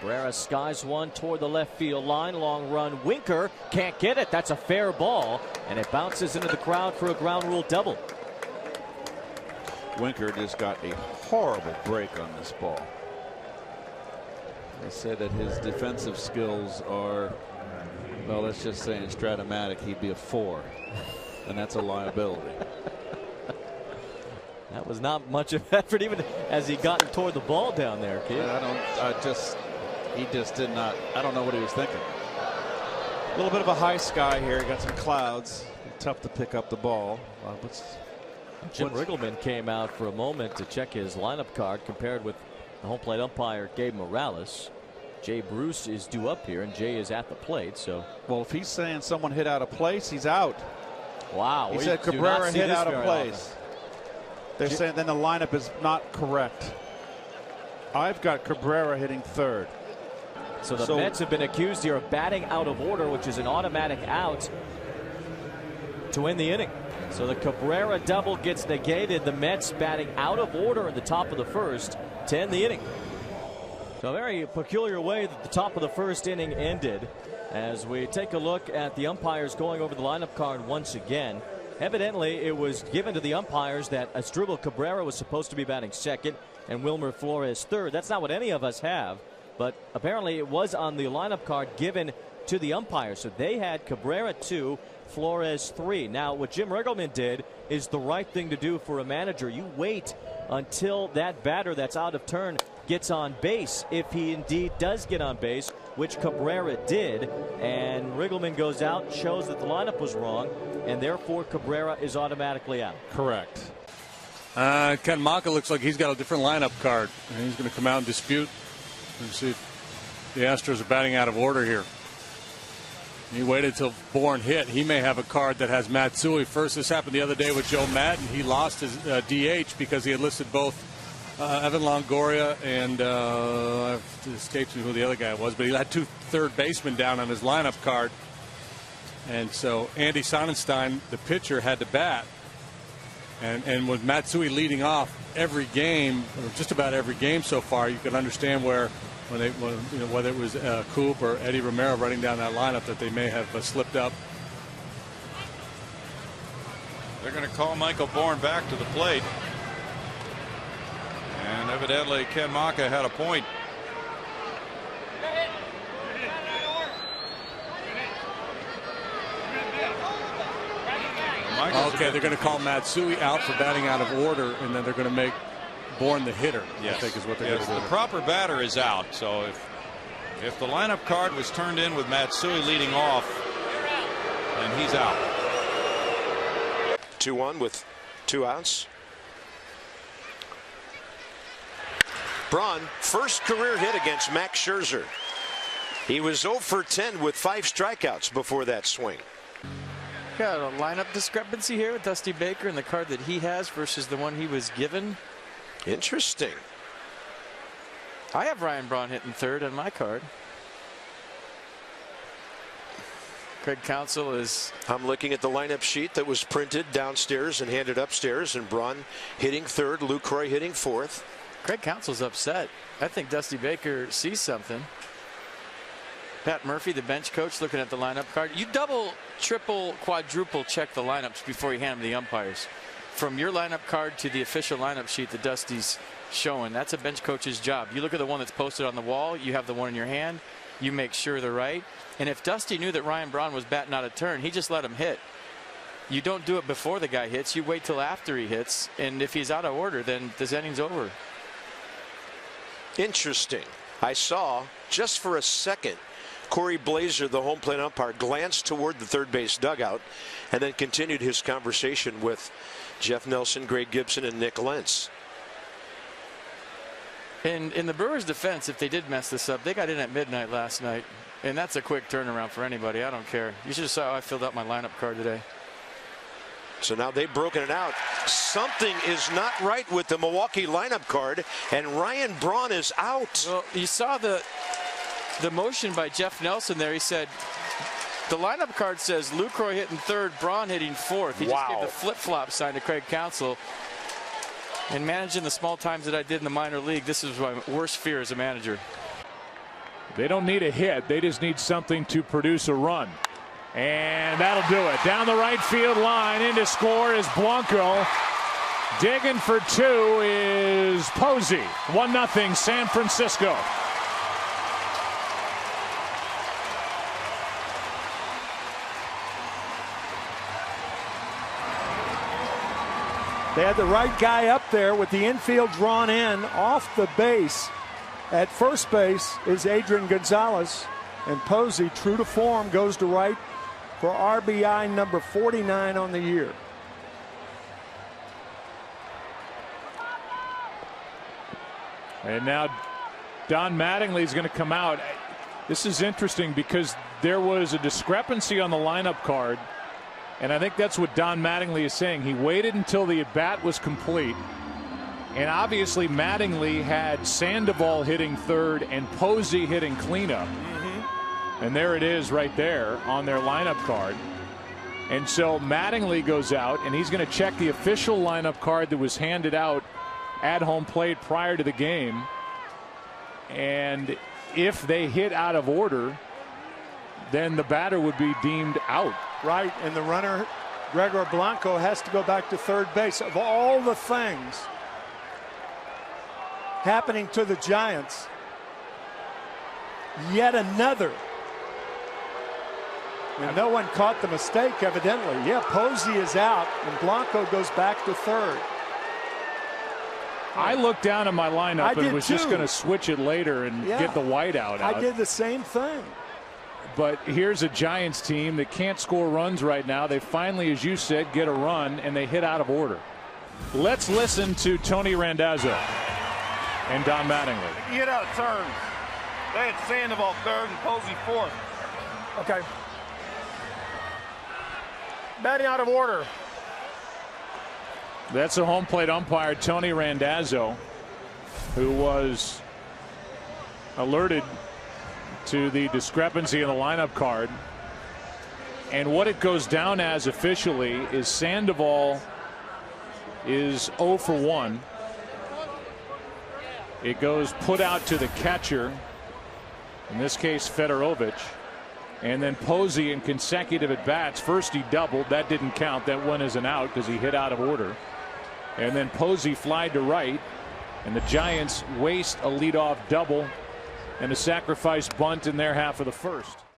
Cabrera skies one toward the left field line. Long run. Winker can't get it. That's a fair ball, and it bounces into the crowd for a ground rule double. Winker just got a horrible break on this ball. They say that his defensive skills are, well, let's just say in Stratomatic he'd be a 4, and that's a liability. That was not much of effort, even as he got toward the ball down there, kid. He just did not. I don't know what he was thinking. A little bit of a high sky here. Got some clouds. Tough to pick up the ball. Jim Riggleman came out for a moment to check his lineup card, compared with the home plate umpire Gabe Morales. Jay Bruce is due up here, and Jay is at the plate. So, well, if he's saying someone hit out of place, he's out. Wow. He said Cabrera hit out of place. They're saying then the lineup is not correct. I've got Cabrera hitting third. So the Mets have been accused here of batting out of order, which is an automatic out to win the inning. So the Cabrera double gets negated. The Mets batting out of order at the top of the first to end the inning. So a very peculiar way that the top of the first inning ended, as we take a look at the umpires going over the lineup card once again. Evidently, it was given to the umpires that Asdrubal Cabrera was supposed to be batting second and Wilmer Flores third. That's not what any of us have, but apparently it was on the lineup card given to the umpires. So they had Cabrera 2, Flores 3. Now, what Jim Riggleman did is the right thing to do for a manager. You wait until that batter that's out of turn gets on base, if he indeed does get on base, which Cabrera did, and Riggleman goes out, shows that the lineup was wrong, and therefore Cabrera is automatically out. Correct. Ken Maka looks like he's got a different lineup card, and he's going to come out and dispute and see if the Astros are batting out of order here. He waited till Bourne hit. He may have a card that has Matsui first. This happened the other day with Joe Madden. He lost his DH because he had listed both Evan Longoria and it escapes me who the other guy was, but he had 2 third basemen down on his lineup card. And so Andy Sonnenstein, the pitcher, had to bat. And with Matsui leading off every game, or just about every game so far, you can understand where whether it was Coop or Eddie Romero running down that lineup, that they may have slipped up. They're going to call Michael Bourne back to the plate. And evidently Ken Maka had a point. Okay, they're going to call Matsui out for batting out of order, and then they're going to make Bourne the hitter. Yes. I think is what they're going to do. The proper batter is out. So if the lineup card was turned in with Matsui leading off, then he's out. 2-1 with 2 outs. Braun, first career hit against Max Scherzer. He was 0 for 10 with 5 strikeouts before that swing. Got a lineup discrepancy here with Dusty Baker and the card that he has versus the one he was given. Interesting. I have Ryan Braun hitting third on my card. Craig Counsell is. I'm looking at the lineup sheet that was printed downstairs and handed upstairs, and Braun hitting third, Lucroy hitting fourth. Craig Counsell's upset. I think Dusty Baker sees something. Pat Murphy, the bench coach, looking at the lineup card. You double, triple, quadruple check the lineups before you hand them to the umpires. From your lineup card to the official lineup sheet that Dusty's showing, that's a bench coach's job. You look at the one that's posted on the wall, you have the one in your hand, you make sure they're right. And if Dusty knew that Ryan Braun was batting out of turn, he just let him hit. You don't do it before the guy hits, you wait till after he hits, and if he's out of order, then this inning's over. Interesting. I saw, just for a second, Corey Blazer, the home plate umpire, glanced toward the third base dugout and then continued his conversation with Jeff Nelson, Greg Gibson, and Nick Lentz. And in the Brewers' defense, if they did mess this up, they got in at midnight last night, and that's a quick turnaround for anybody. I don't care. You should have saw how I filled out my lineup card today. So now they've broken it out. Something is not right with the Milwaukee lineup card, and Ryan Braun is out. Well, you saw the motion by Jeff Nelson there. He said the lineup card says Lucroy hitting third, Braun hitting fourth. He just gave the flip-flop sign to Craig Counsell. And managing the small times that I did in the minor league, this is my worst fear as a manager. They don't need a hit. They just need something to produce a run. And that'll do it. Down the right field line. In to score is Blanco. Digging for two is Posey. 1-0 San Francisco. They had the right guy up there with the infield drawn in off the base. At first base is Adrian Gonzalez, and Posey, true to form, goes to right for RBI number 49 on the year. And now Don Mattingly is going to come out. This is interesting because there was a discrepancy on the lineup card, and I think that's what Don Mattingly is saying. He waited until the at-bat was complete, and obviously Mattingly had Sandoval hitting third and Posey hitting cleanup. And there it is right there on their lineup card. And so Mattingly goes out, and he's going to check the official lineup card that was handed out at home plate prior to the game. And if they hit out of order, then the batter would be deemed out. Right, and the runner, Gregor Blanco, has to go back to third base. Of all the things happening to the Giants, yet another. And no one caught the mistake, evidently. Yeah, Posey is out, and Blanco goes back to third. I looked down at my lineup and was just going to switch it later and get the whiteout out. I did the same thing. But here's a Giants team that can't score runs right now. They finally, as you said, get a run, and they hit out of order. Let's listen to Tony Randazzo and Don Mattingly. You hit out of turn. They had Sandoval third and Posey fourth. Okay. Batting out of order. That's a home plate umpire, Tony Randazzo, who was alerted to the discrepancy in the lineup card. And what it goes down as officially is Sandoval is 0 for 1. It goes put out to the catcher, in this case Fedorovich. And then Posey in consecutive at bats. First he doubled, that didn't count, that went as an out because he hit out of order. And then Posey flied to right, and the Giants waste a leadoff double and a sacrifice bunt in their half of the first.